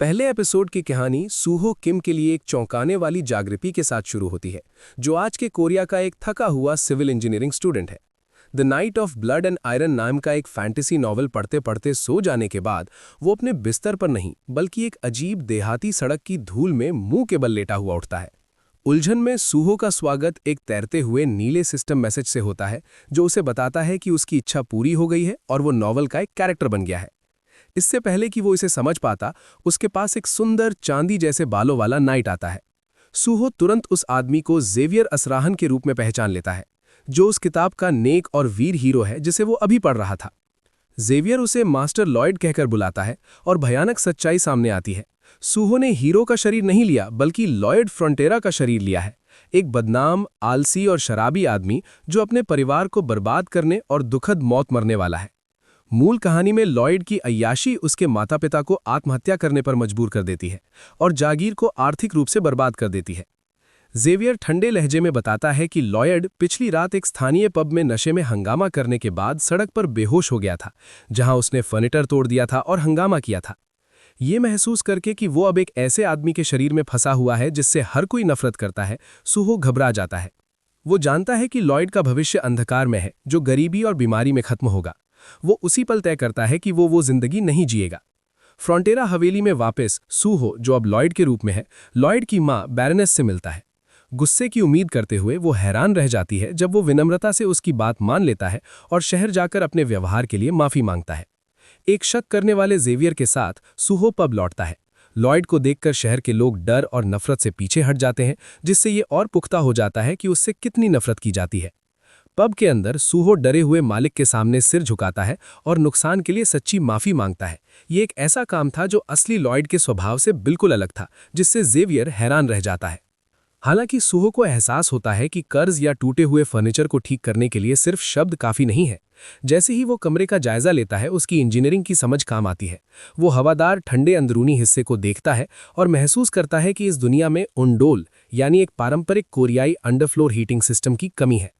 पहले एपिसोड की कहानी सूहो किम के लिए एक चौंकाने वाली जागृति के साथ शुरू होती है, जो आज के कोरिया का एक थका हुआ सिविल इंजीनियरिंग स्टूडेंट है। The night of blood and iron नाम का एक फैंटेसी नॉवल पढ़ते पढ़ते सो जाने के बाद वो अपने बिस्तर पर नहीं बल्कि एक अजीब देहाती सड़क की धूल में मुंह के बल लेटा हुआ उठता है। उलझन में सूहो का स्वागत एक तैरते हुए नीले सिस्टम मैसेज से होता है, जो उसे बताता है कि उसकी इच्छा पूरी हो गई है और वो नॉवल का एक कैरेक्टर बन गया है। इससे पहले कि वो इसे समझ पाता, उसके पास एक सुंदर चांदी जैसे बालों वाला नाइट आता है। सूहो तुरंत उस आदमी को जेवियर असराहन के रूप में पहचान लेता है, जो उस किताब का नेक और वीर हीरो है जिसे वो अभी पढ़ रहा था। जेवियर उसे मास्टर लॉयड कहकर बुलाता है और भयानक सच्चाई सामने आती है। सूहो ने हीरो का शरीर नहीं लिया बल्कि लॉयड फ्रंटेरा का शरीर लिया है, एक बदनाम, आलसी और शराबी आदमी जो अपने परिवार को बर्बाद करने और दुखद मौत मरने वाला है। मूल कहानी में लॉयड की अय्याशी उसके माता पिता को आत्महत्या करने पर मजबूर कर देती है और जागीर को आर्थिक रूप से बर्बाद कर देती है। जेवियर ठंडे लहजे में बताता है कि लॉयड पिछली रात एक स्थानीय पब में नशे में हंगामा करने के बाद सड़क पर बेहोश हो गया था, जहां उसने फर्नीचर तोड़ दिया था और हंगामा किया था। ये महसूस करके कि वो अब एक ऐसे आदमी के शरीर में फंसा हुआ है जिससे हर कोई नफरत करता है, सूहो घबरा जाता है। वो जानता है कि लॉयड का भविष्य अंधकार में है, जो गरीबी और बीमारी में खत्म होगा। वो उसी पल तय करता है कि वो जिंदगी नहीं जिएगा। फ्रंटेरा हवेली में वापस सूहो, जो अब लॉयड के रूप में है, लॉयड की मां बैरनेस से मिलता है। गुस्से की उम्मीद करते हुए वो हैरान रह जाती है जब वो विनम्रता से उसकी बात मान लेता है और शहर जाकर अपने व्यवहार के लिए माफी मांगता है। एक शक करने वाले जेवियर के साथ सूहो पब लौटता है। लॉयड को देखकर शहर के लोग डर और नफरत से पीछे हट जाते हैं, जिससे ये और पुख्ता हो जाता है कि उससे कितनी नफरत की जाती है। पब के अंदर सूहो डरे हुए मालिक के सामने सिर झुकाता है और नुकसान के लिए सच्ची माफी मांगता है। ये एक ऐसा काम था जो असली लॉयड के स्वभाव से बिल्कुल अलग था, जिससे जेवियर हैरान रह जाता है। हालांकि सूहो को एहसास होता है कि कर्ज या टूटे हुए फर्नीचर को ठीक करने के लिए सिर्फ शब्द काफी नहीं है। जैसे ही वो कमरे का जायजा लेता है, उसकी इंजीनियरिंग की समझ काम आती है। वो हवादार ठंडे अंदरूनी हिस्से को देखता है और महसूस करता है कि इस दुनिया में उंडोल यानी एक पारंपरिक कोरियाई अंडरफ्लोर हीटिंग सिस्टम की कमी है।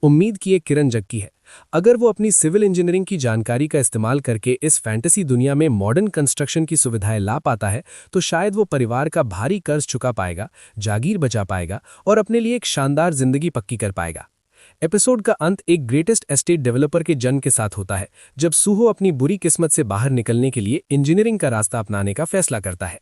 उम्मीद की एक किरण जगती है। अगर वो अपनी सिविल इंजीनियरिंग की जानकारी का इस्तेमाल करके इस फैंटेसी दुनिया में मॉडर्न कंस्ट्रक्शन की सुविधाएं ला पाता है, तो शायद वो परिवार का भारी कर्ज चुका पाएगा, जागीर बचा पाएगा और अपने लिए एक शानदार जिंदगी पक्की कर पाएगा। एपिसोड का अंत एक ग्रेटेस्ट एस्टेट डेवलपर के जन्म के साथ होता है, जब सूहो अपनी बुरी किस्मत से बाहर निकलने के लिए इंजीनियरिंग का रास्ता अपनाने का फैसला करता है।